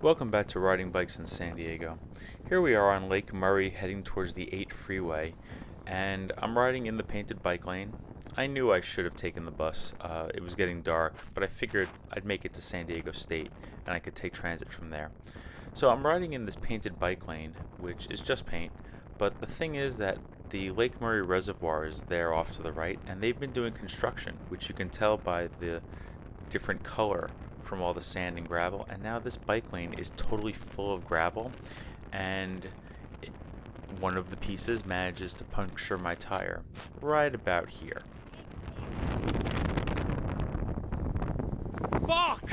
Welcome back to Riding Bikes in San Diego. Here we are on Lake Murray heading towards the 8 freeway, and I'm riding in the painted bike lane. I knew I should have taken the bus. It was getting dark, but I figured I'd make it to San Diego State and I could take transit from there. So I'm riding in this painted bike lane, which is just paint, but the thing is that the Lake Murray Reservoir is there off to the right, and they've been doing construction, which you can tell by the different color from all the sand and gravel. And now this bike lane is totally full of gravel, and one of the pieces manages to puncture my tire right about here. Fuck!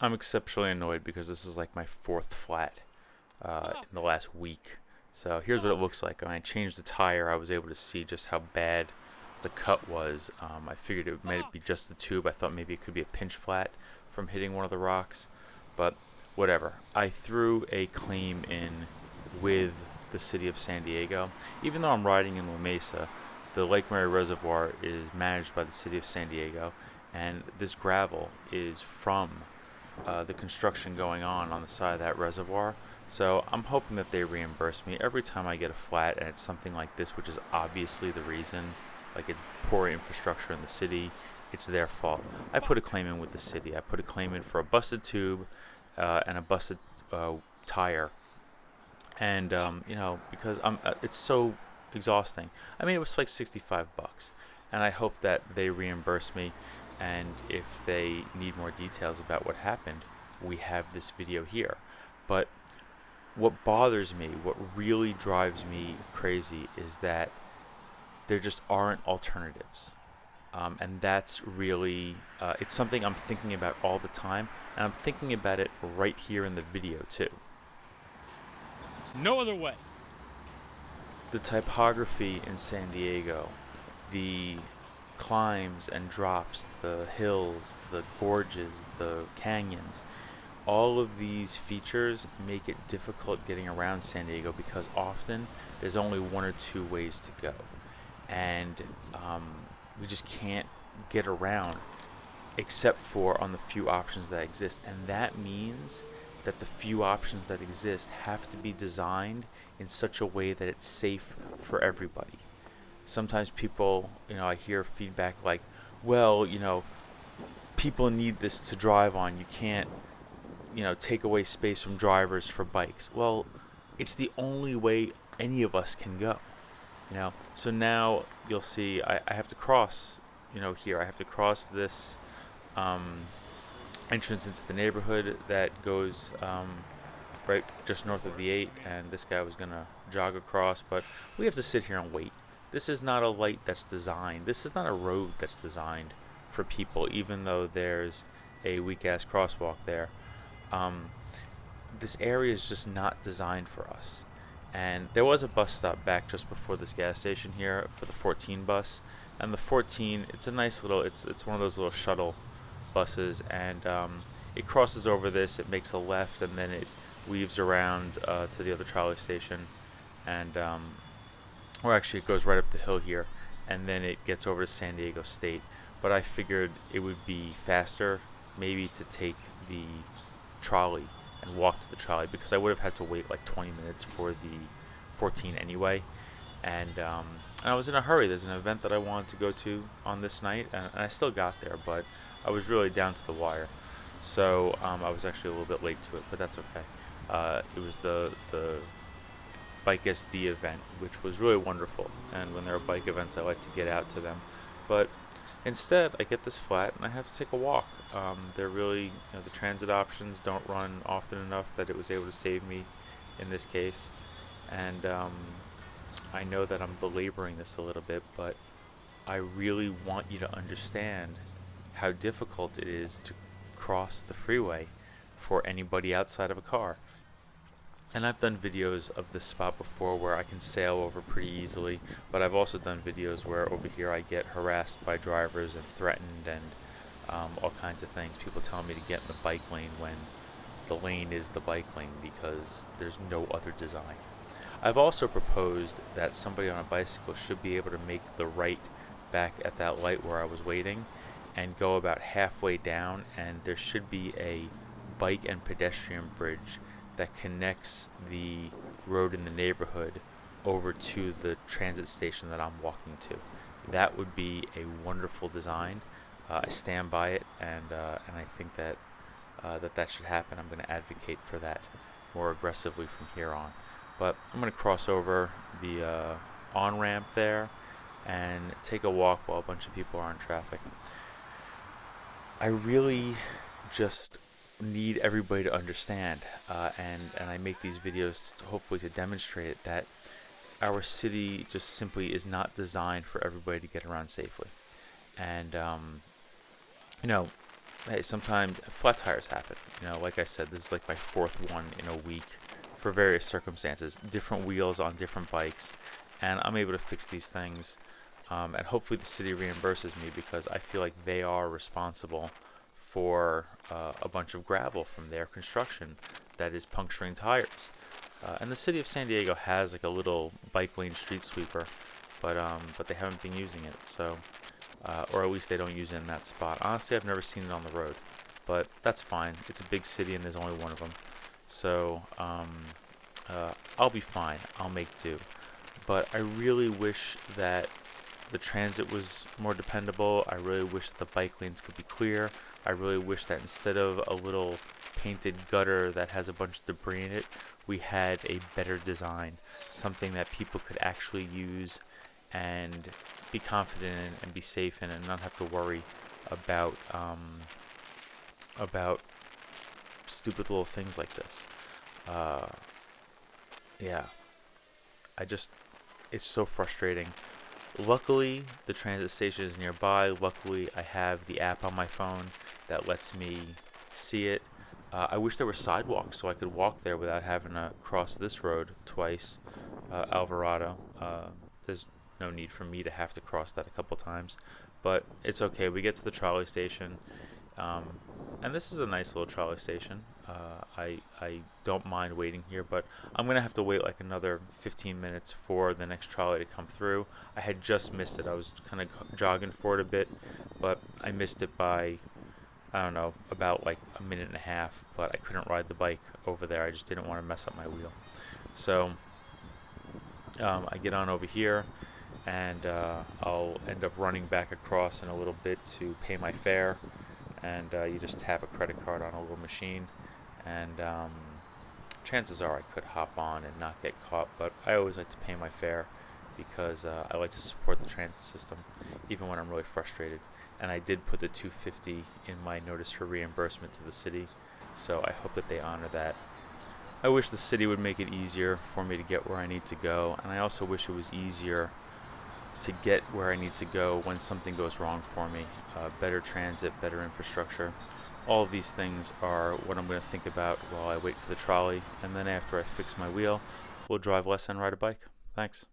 I'm exceptionally annoyed because this is like my fourth flat in the last week. So here's what it looks like. When I changed the tire, I was able to see just how bad the cut was. I figured it might be just the tube. I thought maybe it could be a pinch flat from hitting one of the rocks, but whatever. I threw a claim in with the city of San Diego. Even though I'm riding in La Mesa, the Lake Murray Reservoir is managed by the city of San Diego, and this gravel is from the construction going on the side of that reservoir. So I'm hoping that they reimburse me every time I get a flat, and it's something like this, which is obviously the reason. Like, it's poor infrastructure in the city. It's their fault. I put a claim in with the city. I put a claim in for a busted tube and a busted tire. And because it's so exhausting. I mean, it was like $65, and I hope that they reimburse me. And if they need more details about what happened, we have this video here. But what bothers me, what really drives me crazy, is that there just aren't alternatives. And that's really, it's something I'm thinking about all the time, and I'm thinking about it right here in the video too. No other way. The typography in San Diego, the climbs and drops, the hills, the gorges, the canyons, all of these features make it difficult getting around San Diego because often there's only one or two ways to go. And we just can't get around except for on the few options that exist. And that means that the few options that exist have to be designed in such a way that it's safe for everybody. Sometimes people, I hear feedback like, well, people need this to drive on. You can't, take away space from drivers for bikes. Well, it's the only way any of us can go. So now you'll see I have to cross, here. I have to cross this entrance into the neighborhood that goes right just north of the 8, and this guy was going to jog across, but we have to sit here and wait. This is not a light that's designed. This is not a road that's designed for people, even though there's a weak-ass crosswalk there. This area is just not designed for us. And there was a bus stop back just before this gas station here for the 14 bus. And the 14, it's a nice little, it's one of those little shuttle buses. And it crosses over this, it makes a left, and then it weaves around to the other trolley station. And, or actually it goes right up the hill here. And then it gets over to San Diego State. But I figured it would be faster maybe to take the trolley and walk to the trolley, because I would have had to wait like 20 minutes for the 14 anyway. And I was in a hurry. There's an event that I wanted to go to on this night, and I still got there, but I was really down to the wire. So I was actually a little bit late to it, but that's okay. It was the Bike SD event, which was really wonderful. And when there are bike events, I like to get out to them. But instead, I get this flat and I have to take a walk. They're really, the transit options don't run often enough that it was able to save me in this case. And I know that I'm belaboring this a little bit, but I really want you to understand how difficult it is to cross the freeway for anybody outside of a car. And I've done videos of this spot before where I can sail over pretty easily, but I've also done videos where over here I get harassed by drivers and threatened and all kinds of things. People telling me to get in the bike lane when the lane is the bike lane because there's no other design. I've also proposed that somebody on a bicycle should be able to make the right back at that light where I was waiting and go about halfway down, and there should be a bike and pedestrian bridge that connects the road in the neighborhood over to the transit station that I'm walking to. That would be a wonderful design. I stand by it, and I think that that should happen. I'm going to advocate for that more aggressively from here on. But I'm going to cross over the on-ramp there and take a walk while a bunch of people are in traffic. I really just need everybody to understand, and I make these videos hopefully to demonstrate it, that our city just simply is not designed for everybody to get around safely. And hey, sometimes flat tires happen. Like I said, this is like my fourth one in a week for various circumstances, different wheels on different bikes, and I'm able to fix these things. And hopefully the city reimburses me, because I feel like they are responsible for a bunch of gravel from their construction that is puncturing tires. And the city of San Diego has like a little bike lane street sweeper, but they haven't been using it. So, or at least they don't use it in that spot. Honestly, I've never seen it on the road, but that's fine. It's a big city and there's only one of them. So I'll be fine. I'll make do. But I really wish that the transit was more dependable. I really wish that the bike lanes could be clear. I really wish that instead of a little painted gutter that has a bunch of debris in it, we had a better design, something that people could actually use and be confident in and be safe in, and not have to worry about stupid little things like this. Yeah, it's so frustrating. Luckily, the transit station is nearby. Luckily, I have the app on my phone that lets me see it. I wish there were sidewalks so I could walk there without having to cross this road twice, Alvarado. There's no need for me to have to cross that a couple times, but it's okay. We get to the trolley station, and this is a nice little trolley station. I don't mind waiting here, but I'm gonna have to wait like another 15 minutes for the next trolley to come through. I had just missed it. I was kind of jogging for it a bit, but I missed it by, I don't know, about like a minute and a half, but I couldn't ride the bike over there. I just didn't want to mess up my wheel. So I get on over here, and I'll end up running back across in a little bit to pay my fare. And you just tap a credit card on a little machine, and chances are I could hop on and not get caught, but I always like to pay my fare because I like to support the transit system even when I'm really frustrated. And I did put the $250 in my notice for reimbursement to the city, so I hope that they honor that. I wish the city would make it easier for me to get where I need to go, and I also wish it was easier to get where I need to go when something goes wrong for me. Better transit, better infrastructure. All of these things are what I'm going to think about while I wait for the trolley, and then after I fix my wheel, we'll drive less and ride a bike. Thanks.